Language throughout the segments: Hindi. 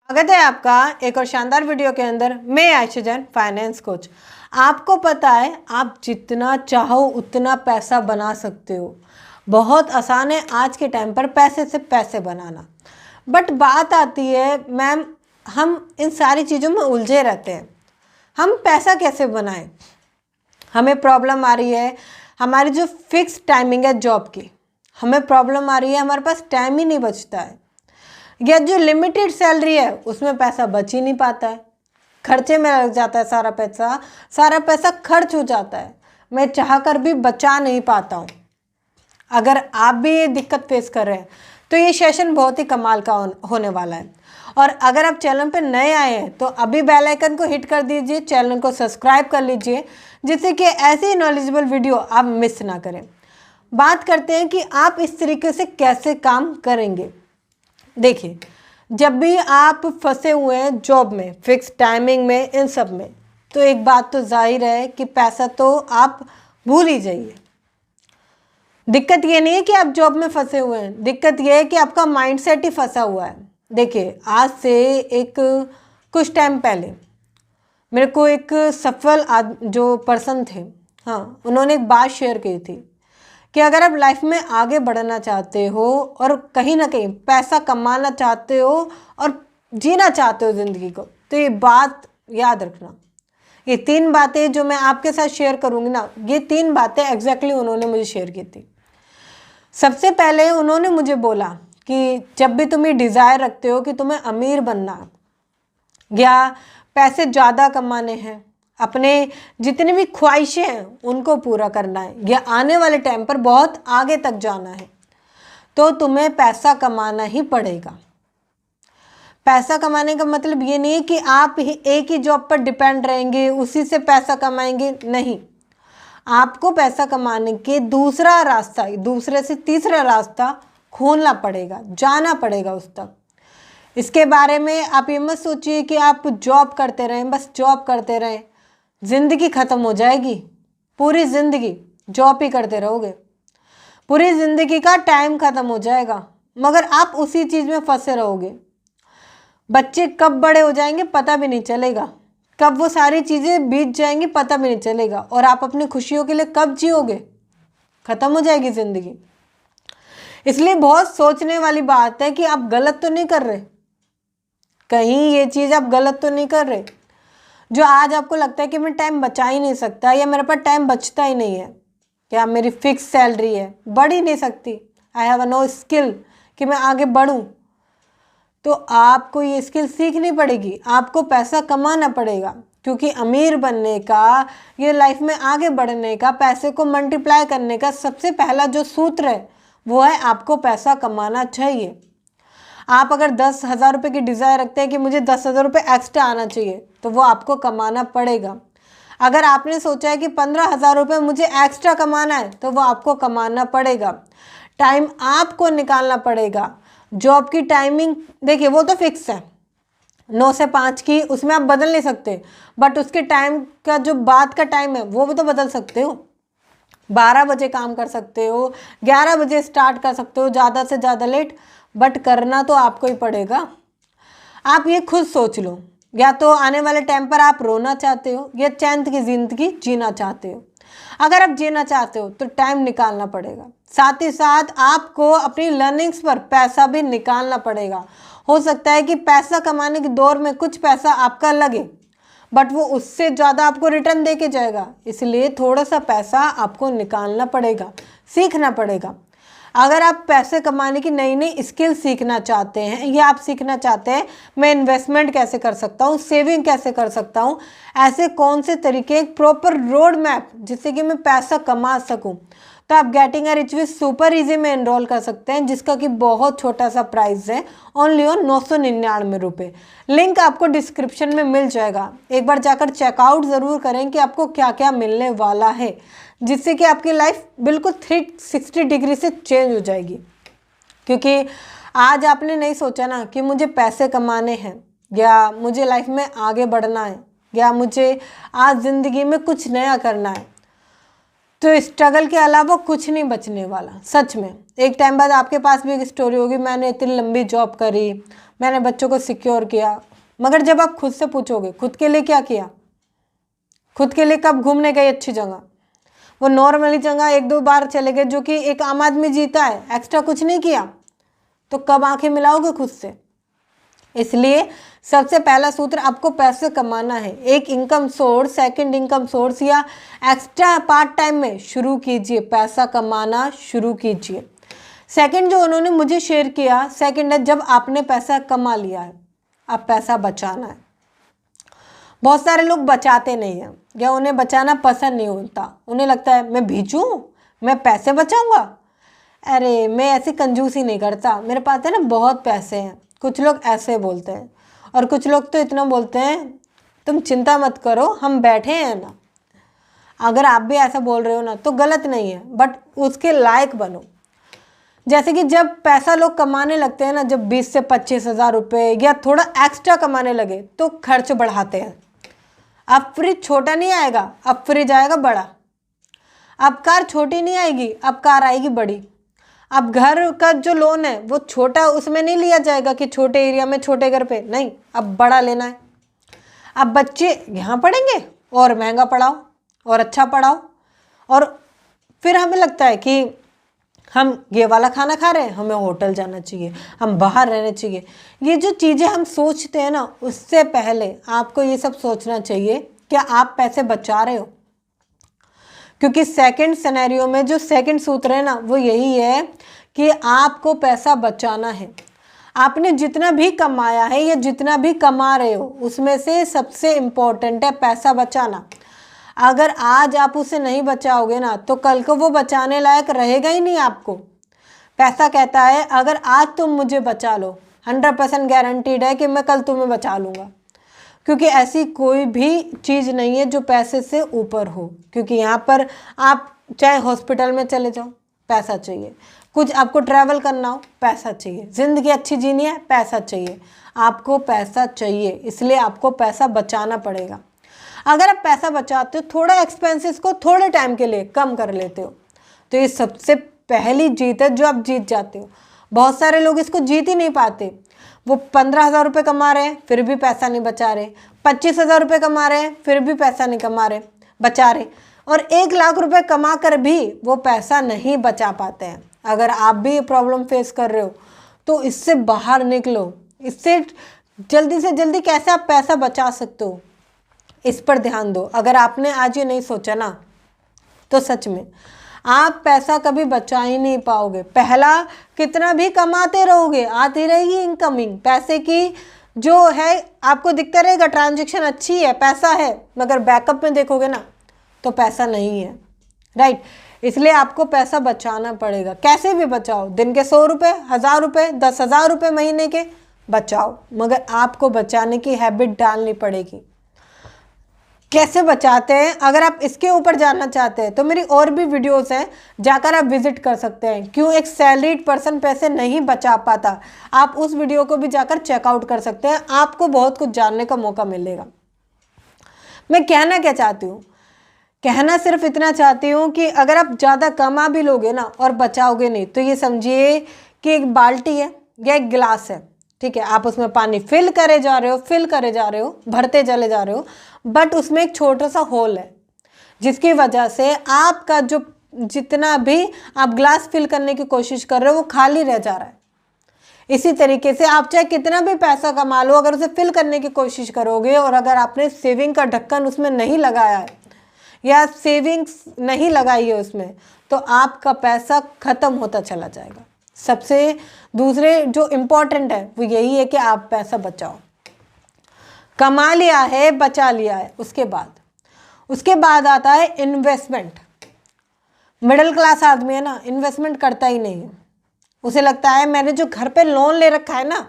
स्वागत है आपका एक और शानदार वीडियो के अंदर। मैं आयशा जैन, फाइनेंस कोच। आपको पता है आप जितना चाहो उतना पैसा बना सकते हो। बहुत आसान है आज के टाइम पर पैसे से पैसे बनाना। बट बात आती है मैम, हम इन सारी चीज़ों में उलझे रहते हैं। हम पैसा कैसे बनाएं? हमें प्रॉब्लम आ रही है हमारी जो फिक्स टाइमिंग है जॉब की। हमें प्रॉब्लम आ रही है हमारे पास टाइम ही नहीं बचता है, या जो लिमिटेड सैलरी है उसमें पैसा बच ही नहीं पाता है, खर्चे में लग जाता है सारा पैसा खर्च हो जाता है। मैं चाहकर भी बचा नहीं पाता हूँ। अगर आप भी ये दिक्कत फेस कर रहे हैं तो ये सेशन बहुत ही कमाल का होने वाला है। और अगर आप चैनल पर नए आए हैं तो अभी बेल आइकन को हिट कर दीजिए, चैनल को सब्सक्राइब कर लीजिए, जिससे कि ऐसी नॉलेजेबल वीडियो आप मिस ना करें। बात करते हैं कि आप इस तरीके से कैसे काम करेंगे। देखिए, जब भी आप फंसे हुए हैं जॉब में, फिक्स टाइमिंग में, इन सब में, तो एक बात तो जाहिर है कि पैसा तो आप भूल ही जाइए। दिक्कत ये नहीं है कि आप जॉब में फंसे हुए हैं, दिक्कत ये है कि आपका माइंडसेट ही फंसा हुआ है। देखिए, आज से कुछ टाइम पहले मेरे को एक सफल जो पर्सन थे, हाँ, उन्होंने एक बात शेयर की थी कि अगर आप लाइफ में आगे बढ़ना चाहते हो और कहीं ना कहीं पैसा कमाना चाहते हो और जीना चाहते हो ज़िंदगी को, तो ये बात याद रखना। ये 3 बातें जो मैं आपके साथ शेयर करूँगी ना, ये 3 बातें एग्जैक्टली उन्होंने मुझे शेयर की थी। सबसे पहले उन्होंने मुझे बोला कि जब भी तुम ये डिज़ायर रखते हो कि तुम्हें अमीर बनना या पैसे ज़्यादा कमाने हैं, अपने जितनी भी ख्वाहिशें हैं उनको पूरा करना है या आने वाले टाइम पर बहुत आगे तक जाना है, तो तुम्हें पैसा कमाना ही पड़ेगा। पैसा कमाने का मतलब ये नहीं है कि आप एक ही जॉब पर डिपेंड रहेंगे, उसी से पैसा कमाएंगे, नहीं। आपको पैसा कमाने के दूसरा रास्ता, दूसरे से तीसरा रास्ता खोलना पड़ेगा, जाना पड़ेगा उस तक। इसके बारे में आप ये मत सोचिए कि आप जॉब करते रहें, बस जॉब करते रहें, ज़िंदगी ख़त्म हो जाएगी। पूरी ज़िंदगी जॉब ही करते रहोगे, पूरी ज़िंदगी का टाइम ख़त्म हो जाएगा, मगर आप उसी चीज़ में फंसे रहोगे। बच्चे कब बड़े हो जाएंगे पता भी नहीं चलेगा, कब वो सारी चीज़ें बीत जाएंगी पता भी नहीं चलेगा, और आप अपनी खुशियों के लिए कब जियोगे? ख़त्म हो जाएगी ज़िंदगी। इसलिए बहुत सोचने वाली बात है कि आप गलत तो नहीं कर रहे, कहीं ये चीज़ आप गलत तो नहीं कर रहे जो आज आपको लगता है कि मैं टाइम बचा ही नहीं सकता, या मेरे पास टाइम बचता ही नहीं है, या मेरी फिक्स सैलरी है, बढ़ ही नहीं सकती, आई हैव नो स्किल कि मैं आगे बढ़ूं। तो आपको ये स्किल सीखनी पड़ेगी, आपको पैसा कमाना पड़ेगा, क्योंकि अमीर बनने का, ये लाइफ में आगे बढ़ने का, पैसे को मल्टीप्लाई करने का सबसे पहला जो सूत्र है वो है आपको पैसा कमाना चाहिए। आप अगर 10,000 रुपये की डिज़ायर रखते हैं कि मुझे 10,000 रुपये एक्स्ट्रा आना चाहिए, तो वो आपको कमाना पड़ेगा। अगर आपने सोचा है कि 15,000 रुपये मुझे एक्स्ट्रा कमाना है, तो वो आपको कमाना पड़ेगा। टाइम आपको निकालना पड़ेगा। जॉब की टाइमिंग देखिए, वो तो फिक्स है 9 से 5 की, उसमें आप बदल नहीं सकते, बट उसके टाइम का जो बाद का टाइम है वो भी तो बदल सकते हो। 12 बजे काम कर सकते हो, 11 बजे स्टार्ट कर सकते हो, ज़्यादा से ज़्यादा लेट, बट करना तो आपको ही पड़ेगा। आप ये खुद सोच लो, या तो आने वाले टाइम पर आप रोना चाहते हो या चैन की ज़िंदगी जीना चाहते हो। अगर आप जीना चाहते हो तो टाइम निकालना पड़ेगा, साथ ही साथ आपको अपनी लर्निंग्स पर पैसा भी निकालना पड़ेगा। हो सकता है कि पैसा कमाने के दौर में कुछ पैसा आपका लगे, बट वो उससे ज़्यादा आपको रिटर्न दे के जाएगा, इसलिए थोड़ा सा पैसा आपको निकालना पड़ेगा, सीखना पड़ेगा। अगर आप पैसे कमाने की नई नई स्किल सीखना चाहते हैं, या आप सीखना चाहते हैं मैं इन्वेस्टमेंट कैसे कर सकता हूँ, सेविंग कैसे कर सकता हूँ, ऐसे कौन से तरीके, एक प्रॉपर रोड मैप जिससे कि मैं पैसा कमा सकूँ, तो आप getting a rich with super easy में एनरोल कर सकते हैं, जिसका कि बहुत छोटा सा प्राइस है, ओनली ऑन 999 रुपये। लिंक आपको डिस्क्रिप्शन में मिल जाएगा। एक बार जाकर चेकआउट ज़रूर करें कि आपको क्या क्या मिलने वाला है, जिससे कि आपकी लाइफ बिल्कुल 360 डिग्री से चेंज हो जाएगी। क्योंकि आज आपने नहीं सोचा ना कि मुझे पैसे कमाने हैं, या मुझे लाइफ में आगे बढ़ना है, या मुझे आज ज़िंदगी में कुछ नया करना है, तो स्ट्रगल के अलावा कुछ नहीं बचने वाला सच में। एक टाइम बाद आपके पास भी एक स्टोरी होगी, मैंने इतनी लंबी जॉब करी, मैंने बच्चों को सिक्योर किया, मगर जब आप खुद से पूछोगे खुद के लिए क्या किया, खुद के लिए कब घूमने गए अच्छी जगह, वो नॉर्मली जगह 1-2 बार चले गए जो कि एक आम आदमी जीता है, एक्स्ट्रा कुछ नहीं किया, तो कब आंखें मिलाओगे खुद से। इसलिए सबसे पहला सूत्र, आपको पैसे कमाना है, एक income source, second income source या एक्स्ट्रा पार्ट टाइम में शुरू कीजिए, पैसा कमाना शुरू कीजिए। सेकंड जो उन्होंने मुझे शेयर किया, सेकंड है जब आपने पैसा कमा लिया है अब पैसा बचाना है। बहुत सारे लोग बचाते नहीं हैं या उन्हें बचाना पसंद नहीं होता, उन्हें लगता है मैं भीचूं, मैं पैसे बचाऊंगा, अरे मैं ऐसी कंजूसी नहीं करता, मेरे पास है ना बहुत पैसे हैं। कुछ लोग ऐसे बोलते हैं और कुछ लोग तो इतना बोलते हैं तुम चिंता मत करो हम बैठे हैं ना। अगर आप भी ऐसा बोल रहे हो ना तो गलत नहीं है, बट उसके लायक बनो। जैसे कि जब पैसा लोग कमाने लगते हैं ना, जब 20 से 25 हज़ार रुपये या थोड़ा एक्स्ट्रा कमाने लगे तो खर्च बढ़ाते हैं। अब फ्रिज छोटा नहीं आएगा, अब फ्रिज आएगा बड़ा। अब कार छोटी नहीं आएगी, अब कार आएगी बड़ी। अब घर का जो लोन है वो छोटा उसमें नहीं लिया जाएगा कि छोटे एरिया में छोटे घर पे, नहीं, अब बड़ा लेना है। अब बच्चे यहाँ पढ़ेंगे और महंगा पढ़ाओ और अच्छा पढ़ाओ, और फिर हमें लगता है कि हम ये वाला खाना खा रहे हैं, हमें होटल जाना चाहिए, हम बाहर रहने चाहिए। ये जो चीज़ें हम सोचते हैं ना, उससे पहले आपको ये सब सोचना चाहिए क्या आप पैसे बचा रहे हो। क्योंकि सेकंड सिनेरियो में जो सेकंड सूत्र है ना वो यही है कि आपको पैसा बचाना है। आपने जितना भी कमाया है या जितना भी कमा रहे हो उसमें से सबसे इम्पोर्टेंट है पैसा बचाना। अगर आज आप उसे नहीं बचाओगे ना तो कल को वो बचाने लायक रहेगा ही नहीं आपको। पैसा कहता है अगर आज तुम मुझे बचा लो 100% गारंटीड है कि मैं कल तुम्हें बचा लूँगा, क्योंकि ऐसी कोई भी चीज़ नहीं है जो पैसे से ऊपर हो। क्योंकि यहाँ पर आप चाहे हॉस्पिटल में चले जाओ पैसा चाहिए, कुछ आपको ट्रैवल करना हो पैसा चाहिए, ज़िंदगी अच्छी जीनी है पैसा चाहिए, आपको पैसा चाहिए, इसलिए आपको पैसा बचाना पड़ेगा। अगर आप पैसा बचाते हो, थोड़ा एक्सपेंसेस को थोड़े टाइम के लिए कम कर लेते हो, तो ये सबसे पहली जीत है जो आप जीत जाते हो। बहुत सारे लोग इसको जीत ही नहीं पाते। वो 15,000 रुपये कमा रहे हैं फिर भी पैसा नहीं बचा रहे, 25,000 रुपये कमा रहे हैं फिर भी पैसा नहीं बचा रहे, और 1 लाख रुपए कमा कर भी वो पैसा नहीं बचा पाते हैं। अगर आप भी ये प्रॉब्लम फेस कर रहे हो तो इससे बाहर निकलो। इससे जल्दी से जल्दी कैसे आप पैसा बचा सकते हो इस पर ध्यान दो। अगर आपने आज ये नहीं सोचा ना तो सच में आप पैसा कभी बचा ही नहीं पाओगे। पहला कितना भी कमाते रहोगे आती रहेगी इनकमिंग पैसे की, जो है आपको दिखता रहेगा ट्रांजैक्शन अच्छी है, पैसा है, मगर बैकअप में देखोगे ना तो पैसा नहीं है, राइट। इसलिए आपको पैसा बचाना पड़ेगा। कैसे भी बचाओ, दिन के 100 रुपये, 1000 रुपये, 10,000 रुपये महीने के बचाओ, मगर आपको बचाने की हैबिट डालनी पड़ेगी। कैसे बचाते हैं, अगर आप इसके ऊपर जानना चाहते हैं तो मेरी और भी वीडियोस हैं, जाकर आप विजिट कर सकते हैं। क्यों एक सैलरीड पर्सन पैसे नहीं बचा पाता, आप उस वीडियो को भी जाकर चेकआउट कर सकते हैं, आपको बहुत कुछ जानने का मौका मिलेगा। मैं कहना क्या चाहती हूँ, कहना सिर्फ इतना चाहती हूँ कि अगर आप ज़्यादा कमा भी लोगे ना और बचाओगे नहीं तो ये समझिए कि एक बाल्टी है या एक गिलास है, ठीक है, आप उसमें पानी फिल करे जा रहे हो, भरते चले जा रहे हो, बट उसमें एक छोटा सा होल है जिसकी वजह से आपका जो जितना भी आप ग्लास फिल करने की कोशिश कर रहे हो वो खाली रह जा रहा है। इसी तरीके से आप चाहे कितना भी पैसा कमा लो, अगर उसे फिल करने की कोशिश करोगे और अगर आपने सेविंग का ढक्कन उसमें नहीं लगाया है या सेविंग्स नहीं लगाई है उसमें, तो आपका पैसा खत्म होता चला जाएगा। सबसे दूसरे जो इम्पोर्टेंट है वो यही है कि आप पैसा बचाओ। कमा लिया है, बचा लिया है, उसके बाद आता है इन्वेस्टमेंट। मिडिल क्लास आदमी है ना, इन्वेस्टमेंट करता ही नहीं है। उसे लगता है मैंने जो घर पे लोन ले रखा है ना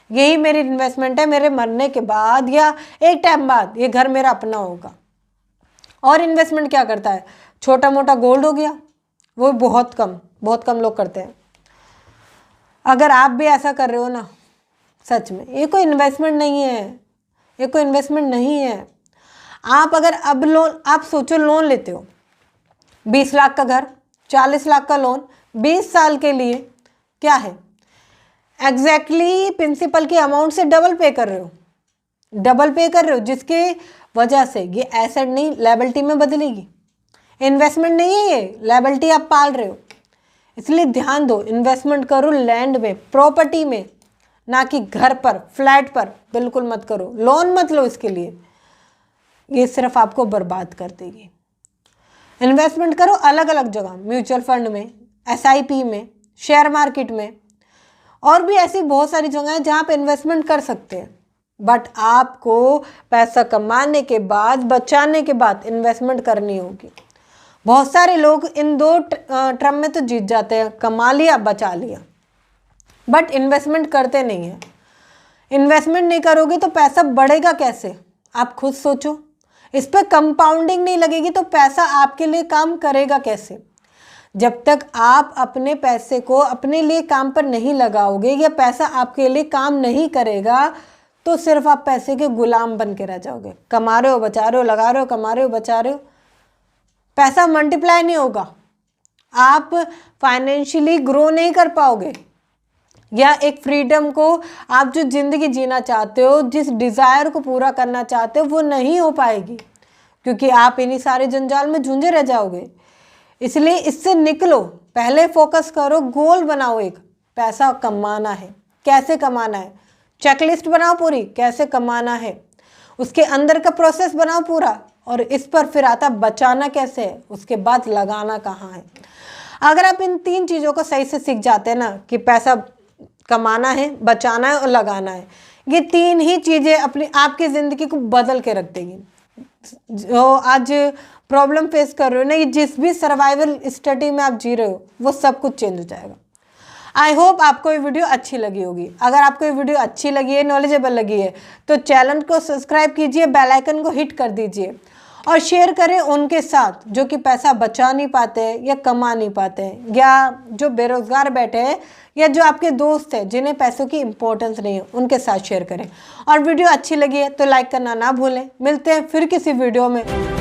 यही मेरी इन्वेस्टमेंट है, मेरे मरने के बाद या एक टाइम बाद ये घर मेरा अपना होगा। और इन्वेस्टमेंट क्या करता है, छोटा मोटा गोल्ड हो गया, वो बहुत कम लोग करते हैं। अगर आप भी ऐसा कर रहे हो ना, सच में ये कोई इन्वेस्टमेंट नहीं है, आप अगर अब लोन, आप सोचो लोन लेते हो, 20 लाख का घर, 40 लाख का लोन 20 साल के लिए, क्या है एग्जैक्टली प्रिंसिपल की अमाउंट से डबल पे कर रहे हो, डबल पे कर रहे हो, जिसके वजह से ये एसेट नहीं लायबिलिटी में बदलेगी। इन्वेस्टमेंट नहीं है ये, लायबिलिटी आप पाल रहे हो। इसलिए ध्यान दो, इन्वेस्टमेंट करो लैंड में, प्रॉपर्टी में, ना कि घर पर, फ्लैट पर बिल्कुल मत करो। लोन मत लो इसके लिए, ये सिर्फ आपको बर्बाद कर देगी। इन्वेस्टमेंट करो अलग अलग जगह, म्यूचुअल फंड में, एसआईपी में, शेयर मार्केट में, और भी ऐसी बहुत सारी जगह है जहाँ पे इन्वेस्टमेंट कर सकते हैं। बट आपको पैसा कमाने के बाद, बचाने के बाद इन्वेस्टमेंट करनी होगी। बहुत सारे लोग इन दो टर्म में तो जीत जाते हैं, कमा लिया बचा लिया, बट इन्वेस्टमेंट करते नहीं हैं। इन्वेस्टमेंट नहीं करोगे तो पैसा बढ़ेगा कैसे, आप खुद सोचो। इस पर कंपाउंडिंग नहीं लगेगी तो पैसा आपके लिए काम करेगा कैसे। जब तक आप अपने पैसे को अपने लिए काम पर नहीं लगाओगे या पैसा आपके लिए काम नहीं करेगा तो सिर्फ आप पैसे के गुलाम बन के रह जाओगे। कमा रहे हो, बचा रहे हो, लगा रहे हो, कमा रहे हो, बचा रहे हो, पैसा मल्टीप्लाई नहीं होगा, आप फाइनेंशियली ग्रो नहीं कर पाओगे, या एक फ्रीडम को, आप जो ज़िंदगी जीना चाहते हो, जिस डिज़ायर को पूरा करना चाहते हो, वो नहीं हो पाएगी, क्योंकि आप इन्हीं सारे जंजाल में झुंझे रह जाओगे। इसलिए इससे निकलो, पहले फोकस करो, गोल बनाओ, एक पैसा कमाना है, कैसे कमाना है, चेकलिस्ट बनाओ पूरी, कैसे कमाना है, उसके अंदर का प्रोसेस बनाओ पूरा, और इस पर फिर आता बचाना कैसे है, उसके बाद लगाना कहाँ है। अगर आप इन 3 चीज़ों को सही से सीख जाते हैं ना, कि पैसा कमाना है, बचाना है और लगाना है, ये 3 ही चीज़ें अपनी आपकी ज़िंदगी को बदल के रख देगी। जो आज प्रॉब्लम फेस कर रहे हो ना, ये जिस भी सर्वाइवल स्टडी में आप जी रहे हो, वो सब कुछ चेंज हो जाएगा। आई होप आपको ये वीडियो अच्छी लगी होगी। अगर आपको ये वीडियो अच्छी लगी है, नॉलेजेबल लगी है, तो चैनल को सब्सक्राइब कीजिए, बेल आइकन को हिट कर दीजिए और शेयर करें उनके साथ जो कि पैसा बचा नहीं पाते हैं या कमा नहीं पाते हैं, या जो बेरोजगार बैठे हैं, या जो आपके दोस्त हैं जिन्हें पैसों की इंपॉर्टेंस नहीं है, उनके साथ शेयर करें। और वीडियो अच्छी लगी है तो लाइक करना ना भूलें। मिलते हैं फिर किसी वीडियो में।